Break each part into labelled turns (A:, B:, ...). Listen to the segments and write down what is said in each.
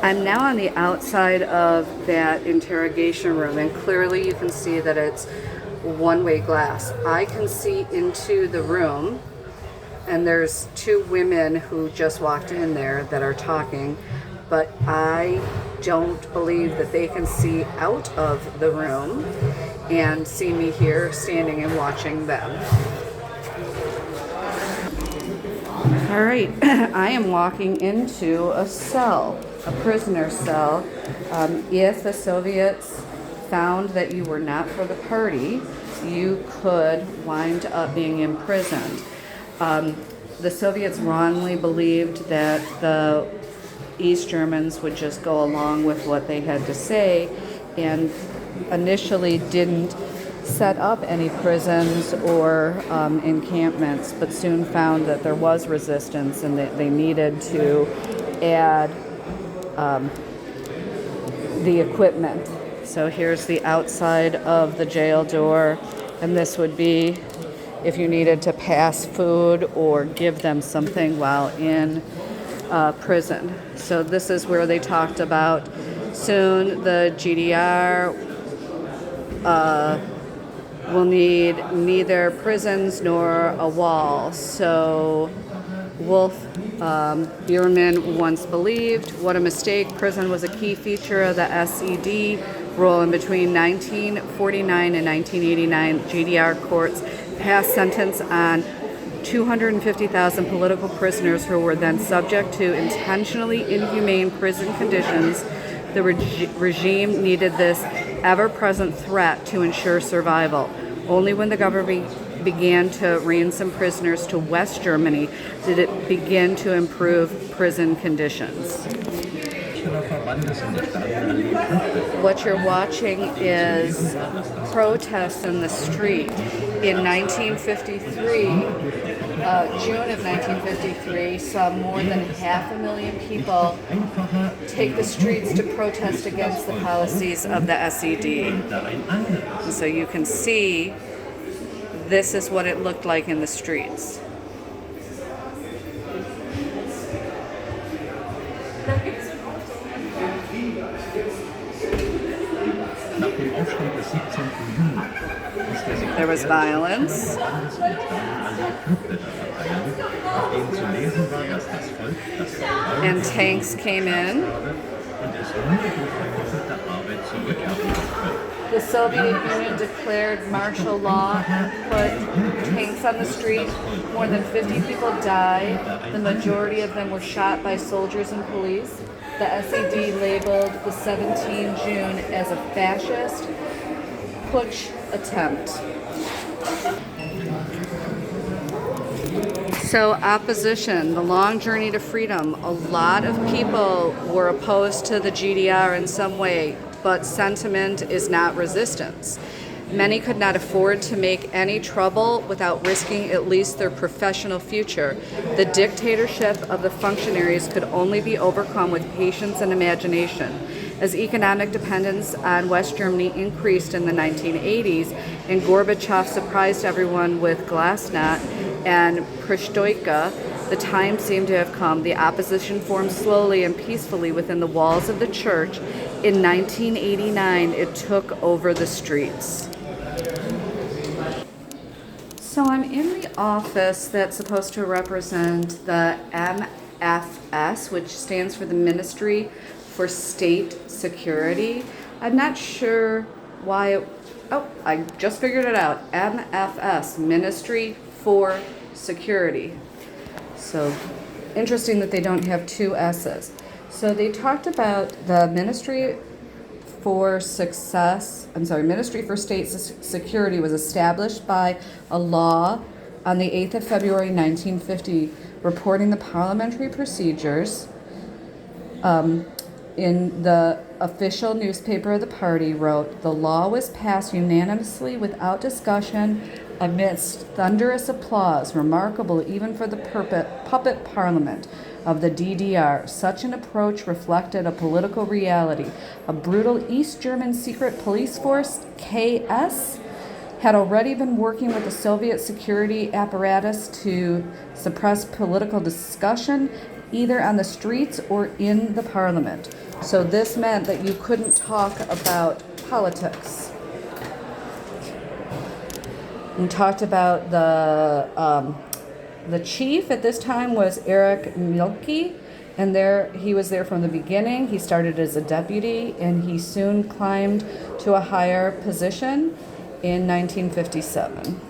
A: I'm now on the outside of that interrogation room, and clearly you can see that it's one-way glass. I can see into the room, and there's two women who just walked in there that are talking, but I don't believe that they can see out of the room and see me here standing and watching them. All right, I am walking into a cell, a prisoner cell. If the Soviets found that you were not for the party, you could wind up being imprisoned. The Soviets wrongly believed that the East Germans would just go along with what they had to say, and initially didn't set up any prisons or encampments, but soon found that there was resistance and that they needed to add the equipment. So here's the outside of the jail door, and this would be if you needed to pass food or give them something while in prison. So this is where they talked about soon the GDR will need neither prisons nor a wall. So Wolf Bierman once believed, what a mistake. Prison was a key feature of the SED rule. In between 1949 and 1989, GDR courts passed sentence on 250,000 political prisoners who were then subject to intentionally inhumane prison conditions. The regime needed this ever-present threat to ensure survival. Only when the government began to ransom prisoners to West Germany did it begin to improve prison conditions. What you're watching is protests in the street. In 1953, June of 1953, saw more than 500,000 people take the streets to protest against the policies of the SED. And so you can see this is what it looked like in the streets. There was violence. And tanks came in. The Soviet Union declared martial law, put tanks on the street. More than 50 people died. The majority of them were shot by soldiers and police. The SED labeled the 17 June as a fascist putsch attempt. So opposition, the long journey to freedom. A lot of people were opposed to the GDR in some way, but sentiment is not resistance. Many could not afford to make any trouble without risking at least their professional future. The dictatorship of the functionaries could only be overcome with patience and imagination. As economic dependence on West Germany increased in the 1980s, and Gorbachev surprised everyone with Glasnost and Perestroika, the time seemed to have come. The opposition formed slowly and peacefully within the walls of the church. In 1989, it took over the streets. So I'm in the office that's supposed to represent the MFS, which stands for the Ministry for State Security. I'm not sure why I just figured it out. MFS, Ministry for Security. So interesting that they don't have two S's. So they talked about the Ministry for State Security was established by a law on the 8th of February 1950, reporting the parliamentary procedures. In the official newspaper of the party wrote, the law was passed unanimously without discussion amidst thunderous applause, remarkable even for the puppet parliament of the DDR. Such an approach reflected a political reality. A brutal East German secret police force, KS, had already been working with the Soviet security apparatus to suppress political discussion either on the streets or in the parliament. So this meant that you couldn't talk about politics. We talked about the chief at this time was Eric Mielke, and he was there from the beginning. He started as a deputy, and he soon climbed to a higher position in 1957.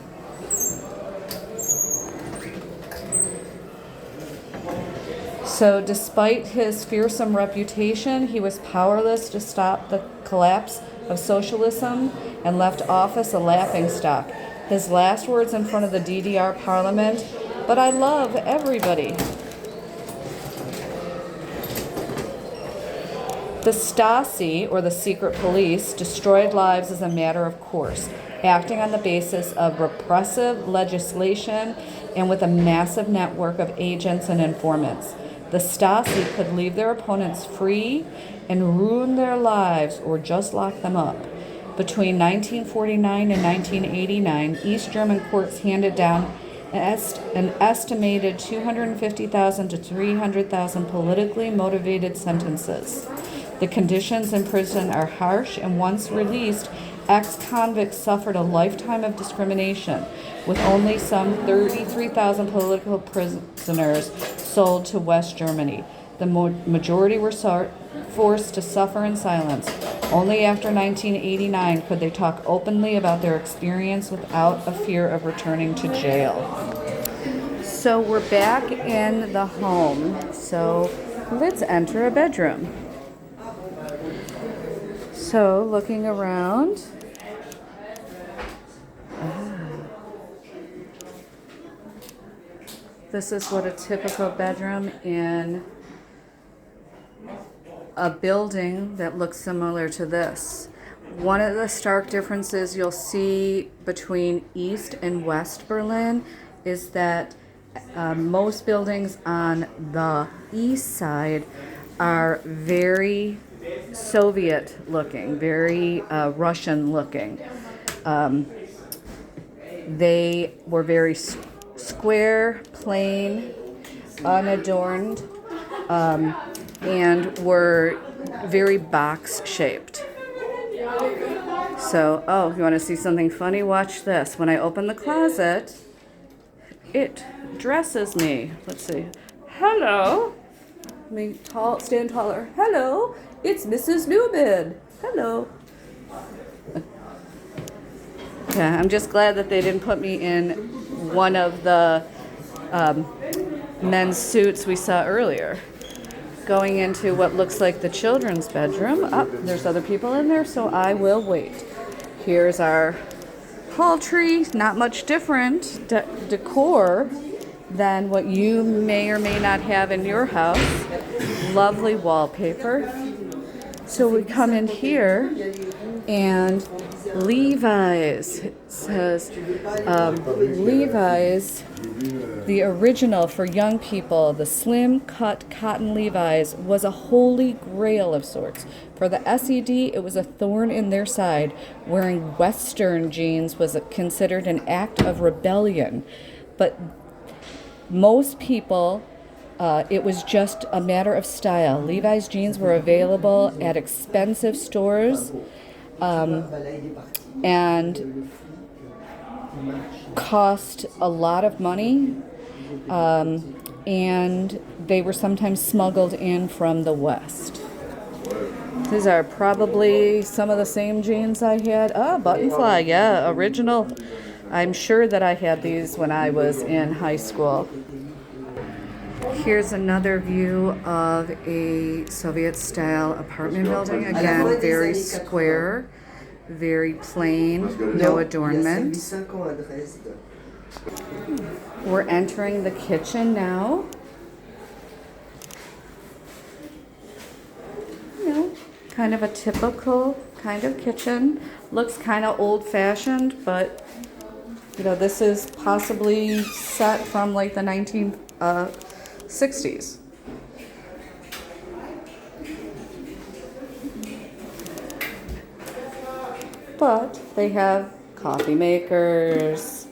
A: So despite his fearsome reputation, he was powerless to stop the collapse of socialism and left office a laughingstock. His last words in front of the DDR parliament, "But I love everybody." The Stasi, or the secret police, destroyed lives as a matter of course, acting on the basis of repressive legislation and with a massive network of agents and informants. The Stasi could leave their opponents free and ruin their lives or just lock them up. Between 1949 and 1989, East German courts handed down an estimated 250,000 to 300,000 politically motivated sentences. The conditions in prison are harsh, and once released, ex-convicts suffered a lifetime of discrimination, with only some 33,000 political prisoners sold to West Germany. The majority were forced to suffer in silence. Only after 1989 could they talk openly about their experience without a fear of returning to jail. So we're back in the home. So let's enter a bedroom. So looking around, this is what a typical bedroom in a building that looks similar to this. One of the stark differences you'll see between East and West Berlin is that most buildings on the east side are very Soviet looking, very Russian looking. They were very square, plain, unadorned, and were very box shaped. So, you want to see something funny? Watch this. When I open the closet, it dresses me. Let's see. Hello. Let me stand taller. Hello. It's Mrs. Newman. Hello. Yeah, I'm just glad that they didn't put me in one of the men's suits we saw earlier. Going into what looks like the children's bedroom. There's other people in there, so I will wait. Here's our hall tree. Not much different decor than what you may or may not have in your house. Lovely wallpaper. So we come in here, and Levi's. It says Levi's, the original for young people, the slim cut cotton Levi's, was a holy grail of sorts. For the SED, it was a thorn in their side. Wearing Western jeans was considered an act of rebellion. But most people, it was just a matter of style. Levi's jeans were available at expensive stores and cost a lot of money, and they were sometimes smuggled in from the West. These are probably some of the same jeans I had. Buttonfly, yeah, original. I'm sure that I had these when I was in high school. Here's another view of a Soviet-style apartment building. Again, very square, very plain, no adornment. We're entering the kitchen now. Kind of a typical kind of kitchen. Looks kind of old-fashioned, but this is possibly set from like the 1960s. But they have coffee makers,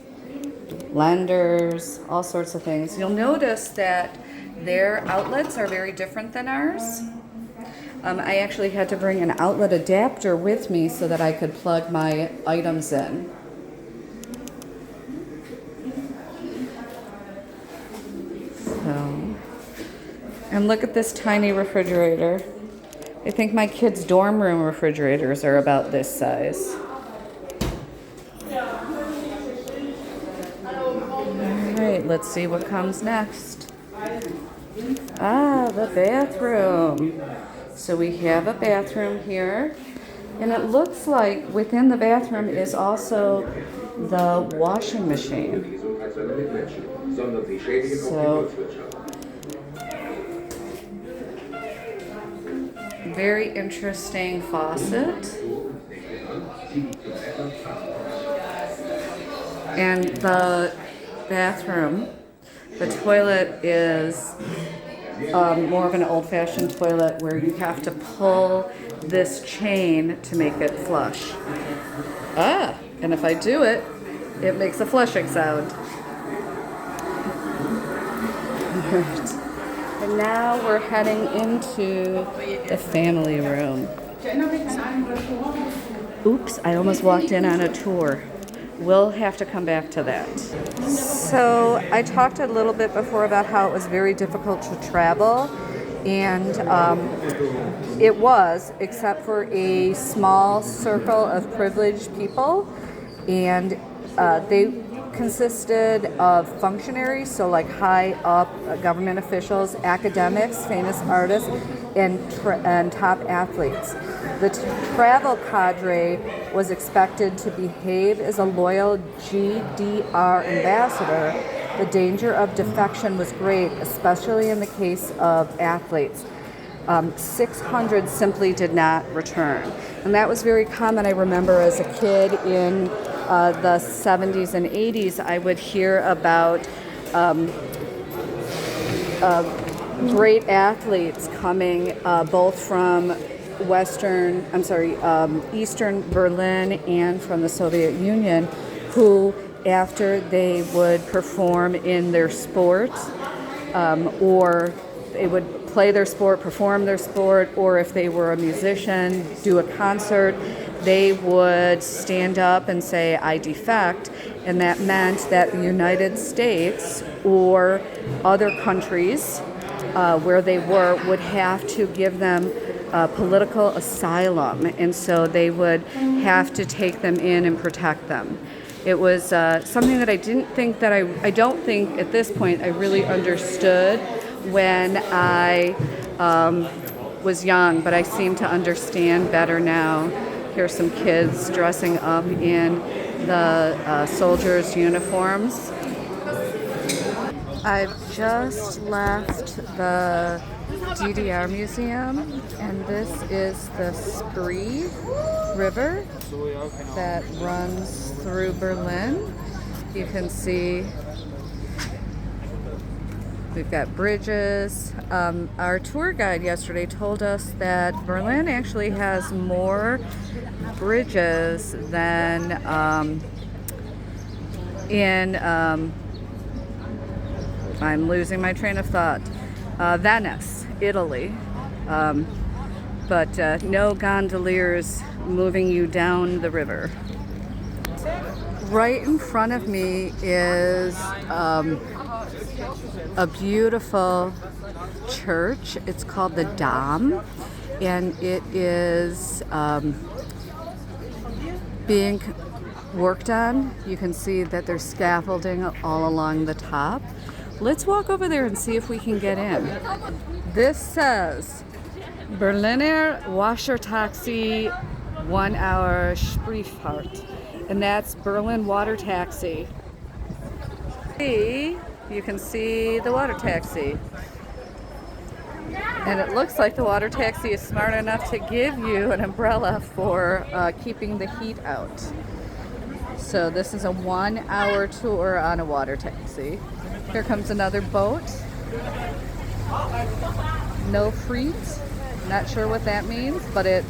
A: blenders, all sorts of things. You'll notice that Their outlets are very different than ours. I actually had to bring an outlet adapter with me so that I could plug my items in. So, and look at this tiny refrigerator. I think my kids' dorm room refrigerators are about this size. All right, let's see what comes next. Ah, the bathroom. So we have a bathroom here, and it looks like within the bathroom is also the washing machine. So, very interesting faucet. And the bathroom, the toilet is more of an old-fashioned toilet where you have to pull this chain to make it flush. Ah, and if I do it, it makes a flushing sound. Alright. And now we're heading into the family room. Oops, I almost walked in on a tour. We'll have to come back to that. So I talked a little bit before about how it was very difficult to travel, and it was, except for a small circle of privileged people, and they consisted of functionaries, so like high up government officials, academics, famous artists, and top athletes. The travel cadre was expected to behave as a loyal DDR ambassador. The danger of defection was great, especially in the case of athletes. 600 simply did not return. And that was very common. I remember as a kid in the 70s and 80s, I would hear about great athletes coming both from Eastern Berlin and from the Soviet Union, who, after they would perform in their sport, or they would play their sport, perform their sport, or if they were a musician, do a concert, they would stand up and say, "I defect," and that meant that the United States or other countries where they were would have to give them political asylum, and so they would have to take them in and protect them. It was something that I don't think at this point I really understood when I was young, but I seem to understand better now. Here's some kids dressing up in the soldiers' uniforms. I've just left the DDR Museum, and this is the Spree River that runs through Berlin. You can see we've got bridges. Our tour guide yesterday told us that Berlin actually has more bridges than I'm losing my train of thought. Venice, Italy. But no gondoliers moving you down the river. Right in front of me is a beautiful church. It's called the Dom, and it is being worked on. You can see that there's scaffolding all along the top. Let's walk over there and see if we can get in. This says Berliner Wassertaxi 1 hour Spreefahrt, and that's Berlin water taxi. You can see the water taxi. And it looks like the water taxi is smart enough to give you an umbrella for keeping the heat out. So this is a 1 hour tour on a water taxi. Here comes another boat. No freight. Not sure what that means, but it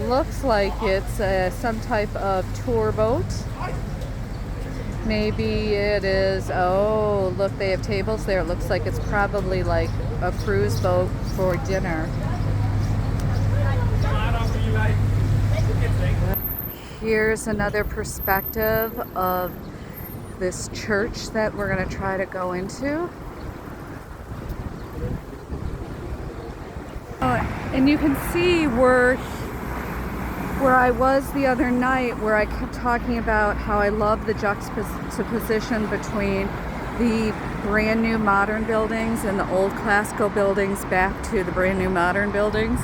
A: looks like it's some type of tour boat. Maybe it is, oh, look, they have tables there. It looks like it's probably like a cruise boat for dinner. Here's another perspective of this church that we're going to try to go into. And you can see where I was the other night, where I kept talking about how I love the juxtaposition between the brand new modern buildings and the old classical buildings back to the brand new modern buildings.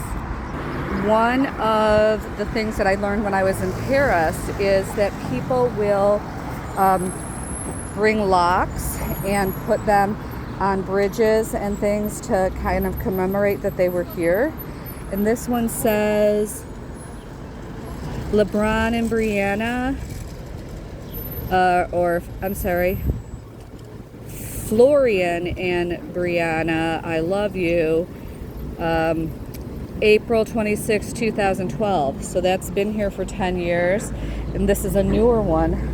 A: One of the things that I learned when I was in Paris is that people will bring locks and put them on bridges and things to kind of commemorate that they were here. And this one says LeBron and Brianna, Florian and Brianna, I love you, April 26, 2012. So that's been here for 10 years. And this is a newer one,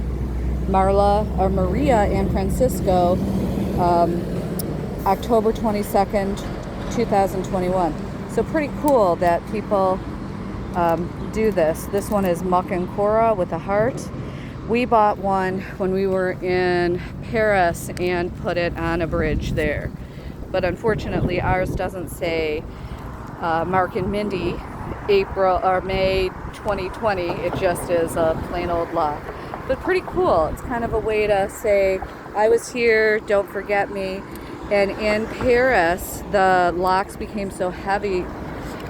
A: Maria and Francisco, October 22nd, 2021. So pretty cool that people do this. This one is Muck and Cora with a heart. We bought one when we were in Paris and put it on a bridge there. But unfortunately, ours doesn't say Mark and Mindy April or May 2020. It just is a plain old lock. But pretty cool. It's kind of a way to say, I was here, don't forget me. And in Paris, the locks became so heavy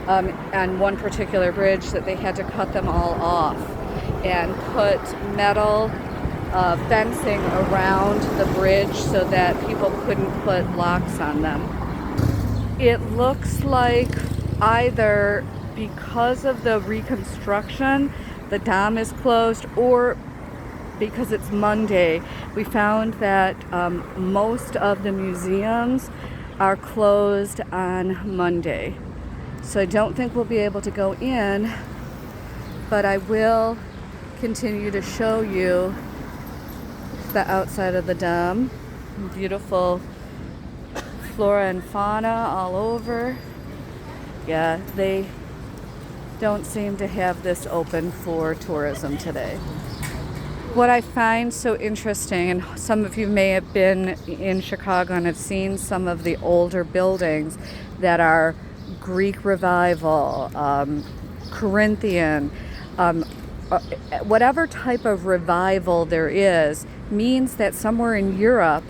A: on one particular bridge that they had to cut them all off and put metal fencing around the bridge so that people couldn't put locks on them. It looks like either because of the reconstruction, the dam is closed, or because it's Monday. We found that most of the museums are closed on Monday. So I don't think we'll be able to go in, but I will continue to show you the outside of the dam. Beautiful flora and fauna all over. Yeah, they don't seem to have this open for tourism today. What I find so interesting, and some of you may have been in Chicago and have seen some of the older buildings that are Greek Revival, Corinthian, whatever type of revival there is, means that somewhere in Europe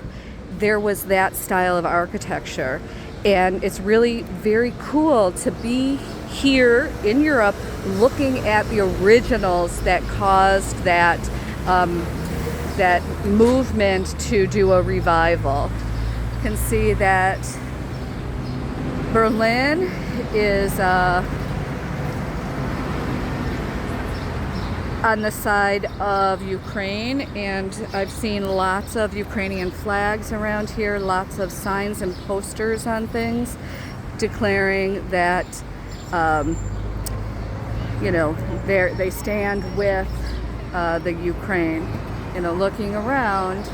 A: there was that style of architecture. And it's really very cool to be here in Europe looking at the originals that caused that that movement to do a revival. You can see that Berlin is on the side of Ukraine, and I've seen lots of Ukrainian flags around here, lots of signs and posters on things declaring that they stand with the Ukraine. Looking around,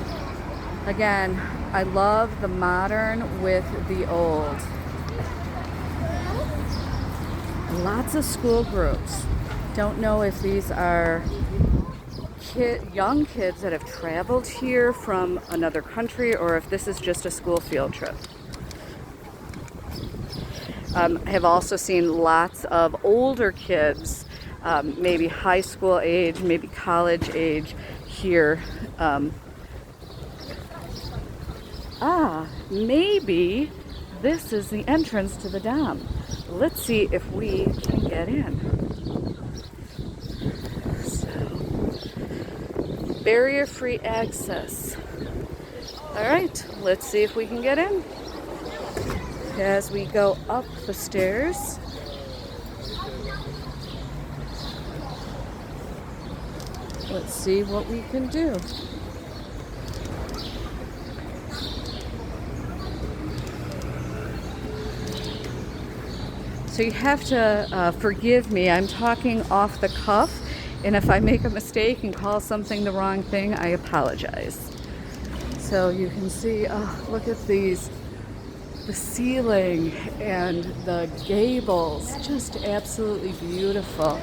A: again, I love the modern with the old. Lots of school groups. Don't know if these are young kids that have traveled here from another country or if this is just a school field trip. I have also seen lots of older kids, maybe high school age, maybe college age here. Maybe this is the entrance to the dam. Let's see if we can get in. Barrier-free access. All right, let's see if we can get in. As we go up the stairs, let's see what we can do. So you have to forgive me, I'm talking off the cuff, And if I make a mistake and call something the wrong thing, I apologize. So you can see, oh, look at these, the ceiling and the gables, just absolutely beautiful.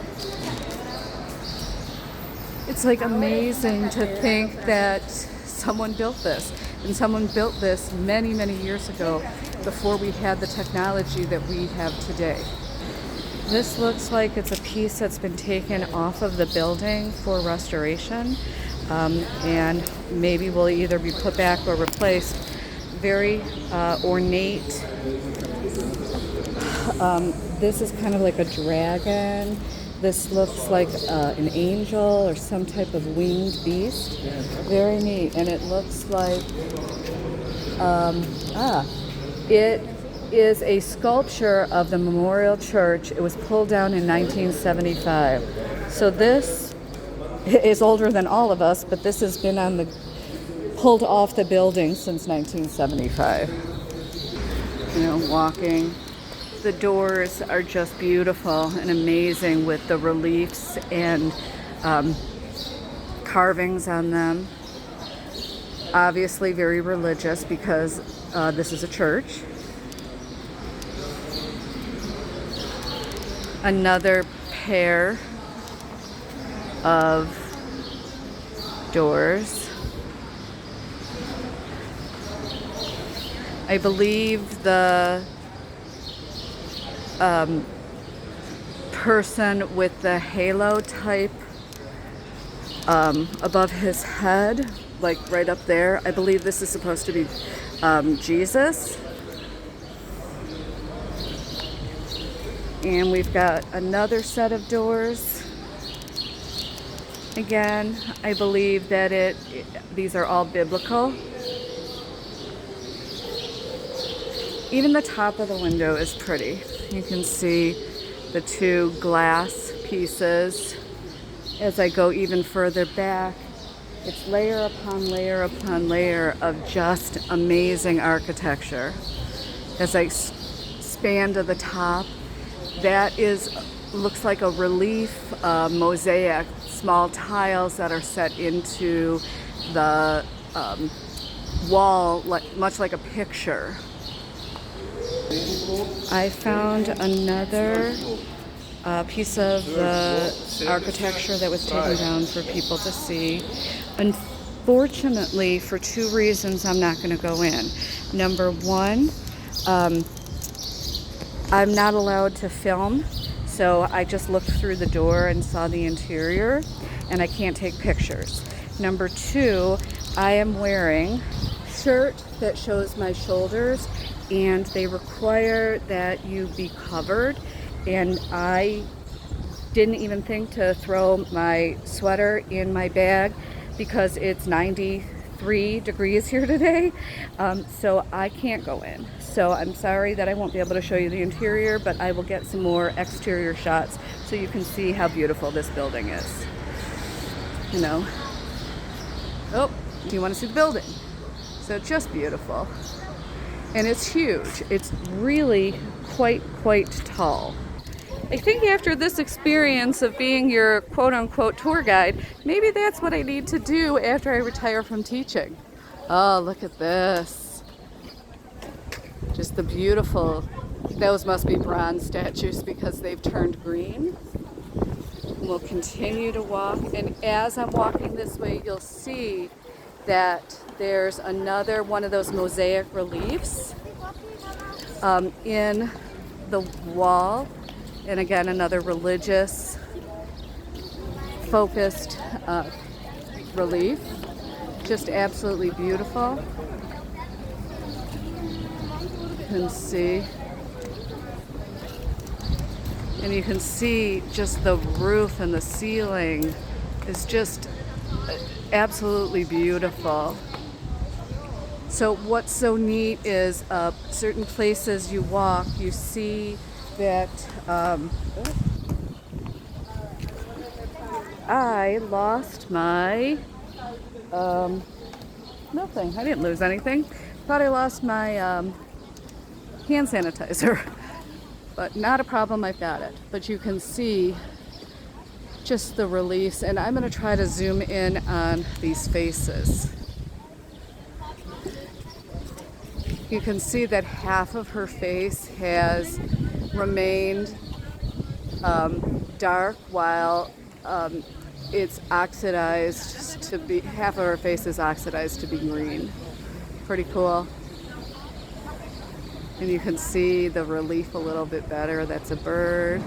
A: It's like amazing to think that someone built this, and someone built this many, many years ago before we had the technology that we have today. This looks like it's a piece that's been taken off of the building for restoration, and maybe will either be put back or replaced. Very ornate. This is kind of like a dragon. This looks like an angel or some type of winged beast. Very neat. And it looks like, it is a sculpture of the Memorial Church. It was pulled down in 1975. So this is older than all of us, but this has been pulled off the building since 1975. You know, walking. The doors are just beautiful and amazing with the reliefs and carvings on them. Obviously very religious because this is a church. Another pair of doors. I believe the person with the halo type above his head, like right up there, I believe this is supposed to be Jesus. And we've got another set of doors. Again, I believe that these are all biblical. Even the top of the window is pretty. You can see the two glass pieces. As I go even further back, it's layer upon layer upon layer of just amazing architecture. As I span to the top, that looks like a relief mosaic, small tiles that are set into the wall, much like a picture. I found another piece of the architecture that was taken down for people to see. Unfortunately, for two reasons, I'm not going to go in. Number one, I'm not allowed to film, so I just looked through the door and saw the interior, and I can't take pictures. Number two, I am wearing a shirt that shows my shoulders, and they require that you be covered, and I didn't even think to throw my sweater in my bag because it's 93 degrees here today, so I can't go in. So I'm sorry that I won't be able to show you the interior, but I will get some more exterior shots so you can see how beautiful this building is. You know, oh, do you want to see the building? So it's just beautiful. And it's huge. It's really quite tall. I think after this experience of being your quote-unquote tour guide, maybe that's what I need to do after I retire from teaching. Oh, look at this. Just the beautiful, those must be bronze statues because they've turned green. We'll continue to walk, and as I'm walking this way, you'll see that there's another one of those mosaic reliefs in the wall, and again another religious focused relief, just absolutely beautiful. You can see, and you can see just the roof and the ceiling is just absolutely beautiful. So what's so neat is certain places you walk, you see that I lost my nothing. I didn't lose anything. Thought I lost my hand sanitizer, but not a problem. I've got it. But you can see just the reliefs, and I'm going to try to zoom in on these faces. You can see that half of her face has remained dark, while it's oxidized to be, half of her face is oxidized to be green. Pretty cool. And you can see the relief a little bit better. That's a bird.